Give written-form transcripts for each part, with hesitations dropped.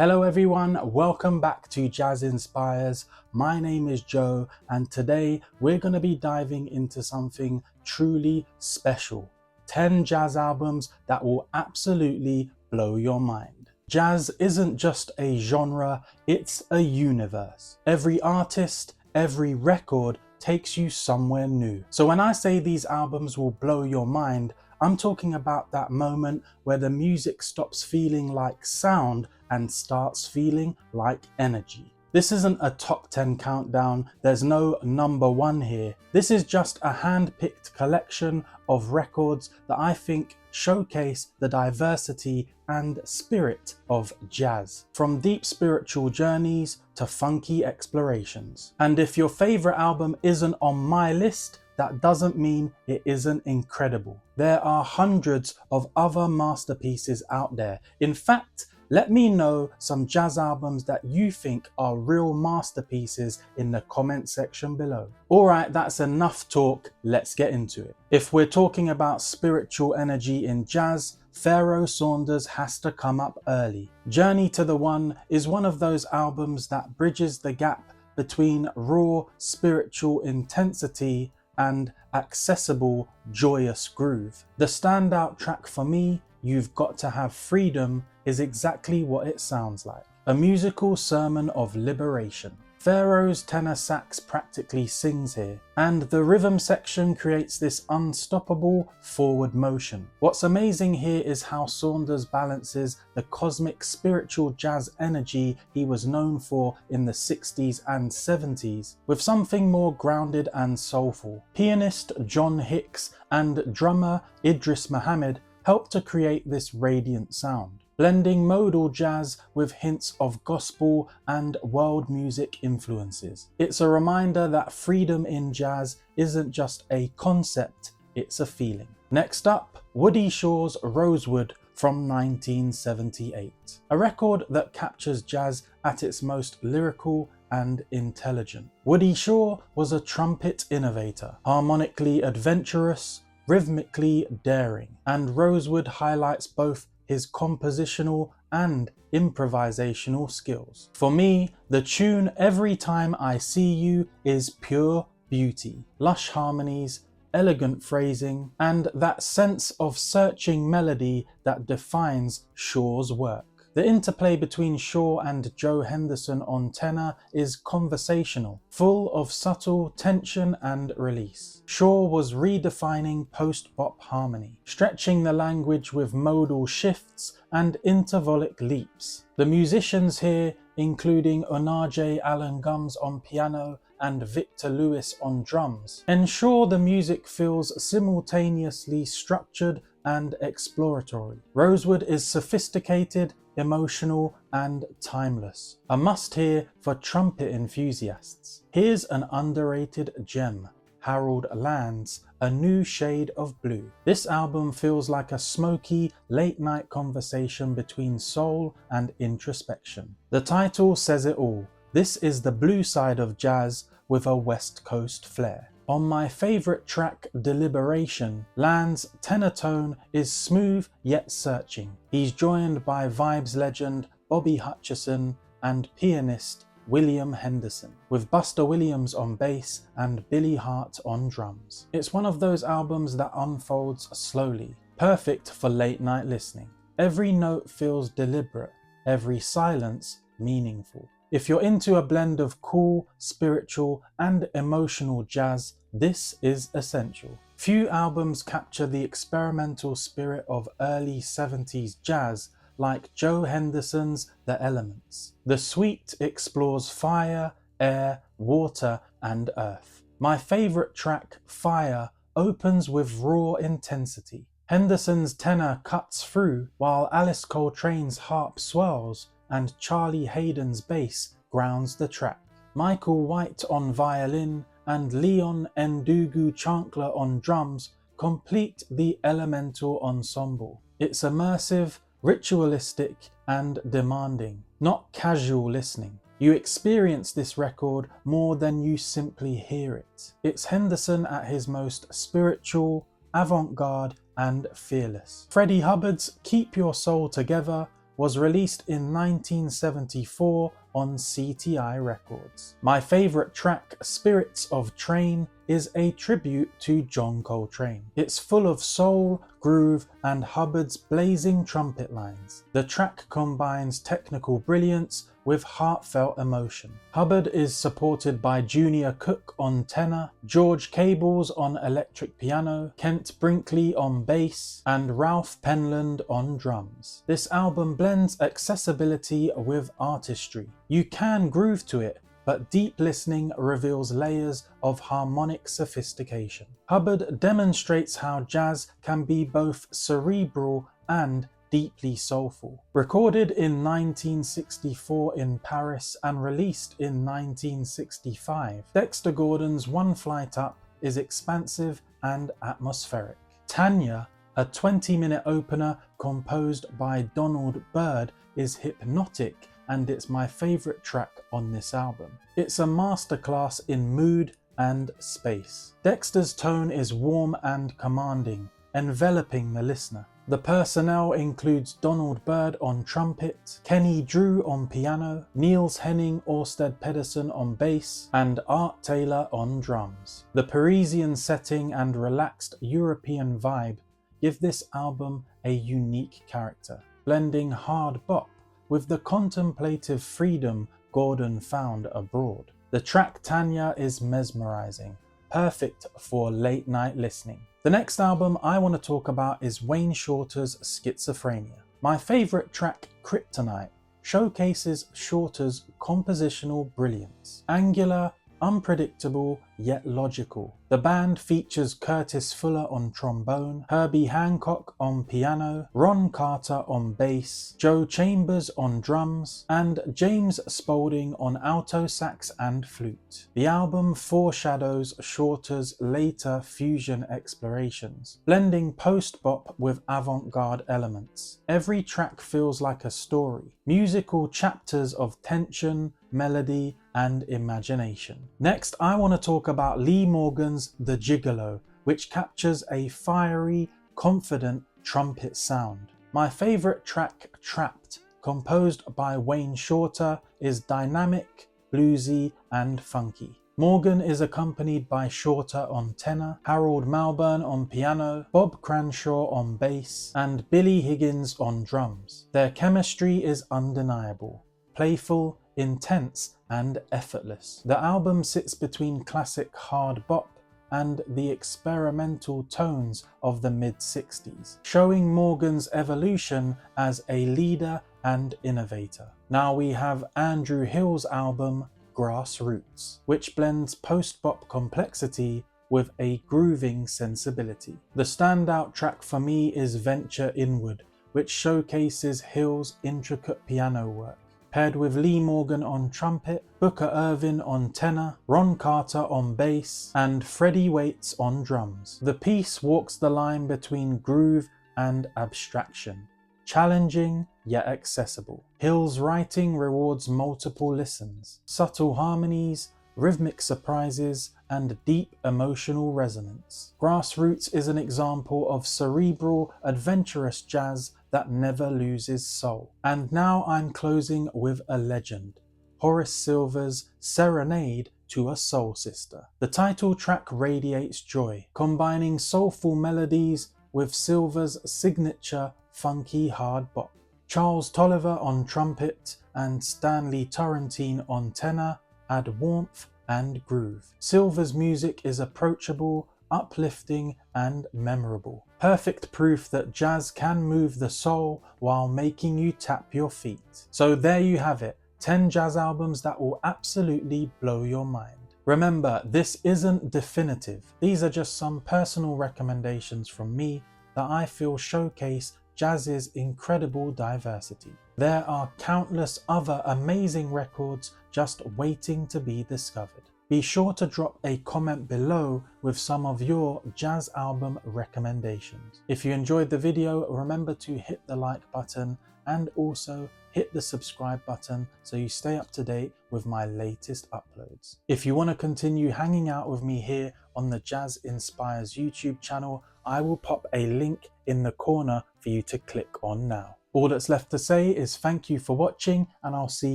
Hello everyone, welcome back to Jazz Inspires. My name is Joe and today we're going to be diving into something truly special. 10 jazz albums that will absolutely blow your mind. Jazz isn't just a genre, it's a universe. Every artist, every record takes you somewhere new. So when I say these albums will blow your mind, I'm talking about that moment where the music stops feeling like sound and starts feeling like energy. This isn't a top 10 countdown, there's no number one here. This is just a hand-picked collection of records that I think showcase the diversity and spirit of jazz, from deep spiritual journeys to funky explorations. And if your favorite album isn't on my list, that doesn't mean it isn't incredible. There are hundreds of other masterpieces out there. In fact, let me know some jazz albums that you think are real masterpieces in the comment section below. Alright, that's enough talk, let's get into it. If we're talking about spiritual energy in jazz, Pharoah Sanders has to come up early. Journey to the One is one of those albums that bridges the gap between raw spiritual intensity and accessible, joyous groove. The standout track for me, You've Got to Have Freedom, is exactly what it sounds like. A musical sermon of liberation. Pharoah's tenor sax practically sings here, and the rhythm section creates this unstoppable forward motion. What's amazing here is how Sanders balances the cosmic spiritual jazz energy he was known for in the 60s and 70s with something more grounded and soulful. Pianist John Hicks and drummer Idris Muhammad helped to create this radiant sound, blending modal jazz with hints of gospel and world music influences. It's a reminder that freedom in jazz isn't just a concept, it's a feeling. Next up, Woody Shaw's Rosewood from 1978, a record that captures jazz at its most lyrical and intelligent. Woody Shaw was a trumpet innovator, harmonically adventurous, rhythmically daring, and Rosewood highlights both his compositional and improvisational skills. For me, the tune Every Time I See You is pure beauty, lush harmonies, elegant phrasing, and that sense of searching melody that defines Shaw's work. The interplay between Shaw and Joe Henderson on tenor is conversational, full of subtle tension and release. Shaw was redefining post-bop harmony, stretching the language with modal shifts and intervallic leaps. The musicians here, including Onaje Allen Gums on piano and Victor Lewis on drums, ensure the music feels simultaneously structured and exploratory. Rosewood is sophisticated, emotional, and timeless. A must-hear for trumpet enthusiasts. Here's an underrated gem, Harold Land's A New Shade of Blue. This album feels like a smoky, late-night conversation between soul and introspection. The title says it all. This is the blue side of jazz with a West Coast flair. On my favourite track, Deliberation, Land's tenor tone is smooth yet searching. He's joined by vibes legend Bobby Hutcherson and pianist William Henderson, with Buster Williams on bass and Billy Hart on drums. It's one of those albums that unfolds slowly, perfect for late night listening. Every note feels deliberate, every silence meaningful. If you're into a blend of cool, spiritual, and emotional jazz, this is essential. Few albums capture the experimental spirit of early 70s jazz like Joe Henderson's The Elements. The suite explores fire, air, water, and earth. My favorite track, Fire, opens with raw intensity. Henderson's tenor cuts through, while Alice Coltrane's harp swirls and Charlie Hayden's bass grounds the track. Michael White on violin and Leon Ndugu Chancellor on drums complete the elemental ensemble. It's immersive, ritualistic, and demanding, not casual listening. You experience this record more than you simply hear it. It's Henderson at his most spiritual, avant-garde, and fearless. Freddie Hubbard's Keep Your Soul Together was released in 1974 on CTI Records. My favourite track, Spirits of Train, is a tribute to John Coltrane. It's full of soul, groove, and Hubbard's blazing trumpet lines. The track combines technical brilliance with heartfelt emotion. Hubbard is supported by Junior Cook on tenor, George Cables on electric piano, Kent Brinkley on bass, and Ralph Penland on drums. This album blends accessibility with artistry. You can groove to it, but deep listening reveals layers of harmonic sophistication. Hubbard demonstrates how jazz can be both cerebral and deeply soulful. Recorded in 1964 in Paris and released in 1965, Dexter Gordon's One Flight Up is expansive and atmospheric. Tanya, a 20-minute opener composed by Donald Byrd, is hypnotic, and it's my favourite track on this album. It's a masterclass in mood and space. Dexter's tone is warm and commanding, enveloping the listener. The personnel includes Donald Byrd on trumpet, Kenny Drew on piano, Niels Henning Orsted Pedersen on bass, and Art Taylor on drums. The Parisian setting and relaxed European vibe give this album a unique character, blending hard bop with the contemplative freedom Gordon found abroad. The track Tanya is mesmerizing, perfect for late night listening. The next album I want to talk about is Wayne Shorter's Schizophrenia. My favourite track, Kryptonite, showcases Shorter's compositional brilliance. Angular, unpredictable, yet logical. The band features Curtis Fuller on trombone, Herbie Hancock on piano, Ron Carter on bass, Joe Chambers on drums, and James Spaulding on alto sax and flute. The album foreshadows Shorter's later fusion explorations, blending post-bop with avant-garde elements. Every track feels like a story, musical chapters of tension, melody, and imagination. Next, I want to talk about Lee Morgan's The Gigolo, which captures a fiery, confident trumpet sound. My favourite track, Trapped, composed by Wayne Shorter, is dynamic, bluesy, and funky. Morgan is accompanied by Shorter on tenor, Harold Malburn on piano, Bob Cranshaw on bass, and Billy Higgins on drums. Their chemistry is undeniable, playful, intense, and effortless. The album sits between classic hard bop and the experimental tones of the mid-60s, showing Morgan's evolution as a leader and innovator. Now we have Andrew Hill's album Grassroots, which blends post-bop complexity with a grooving sensibility. The standout track for me is Venture Inward, which showcases Hill's intricate piano work. Paired with Lee Morgan on trumpet, Booker Ervin on tenor, Ron Carter on bass, and Freddie Waits on drums. The piece walks the line between groove and abstraction, challenging yet accessible. Hill's writing rewards multiple listens, subtle harmonies, rhythmic surprises, and deep emotional resonance. Grassroots is an example of cerebral, adventurous jazz that never loses soul. And now I'm closing with a legend, Horace Silver's Serenade to a Soul Sister. The title track radiates joy, combining soulful melodies with Silver's signature funky hard bop. Charles Tolliver on trumpet and Stanley Turrentine on tenor add warmth and groove. Silver's music is approachable, uplifting, and memorable. Perfect proof that jazz can move the soul while making you tap your feet. So there you have it, 10 jazz albums that will absolutely blow your mind. Remember, this isn't definitive. These are just some personal recommendations from me that I feel showcase jazz's incredible diversity. There are countless other amazing records just waiting to be discovered. Be sure to drop a comment below with some of your jazz album recommendations. If you enjoyed the video, remember to hit the like button and also hit the subscribe button so you stay up to date with my latest uploads. If you want to continue hanging out with me here on the Jazz Inspires YouTube channel, I will pop a link in the corner for you to click on now. All that's left to say is thank you for watching, and I'll see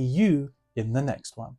you in the next one.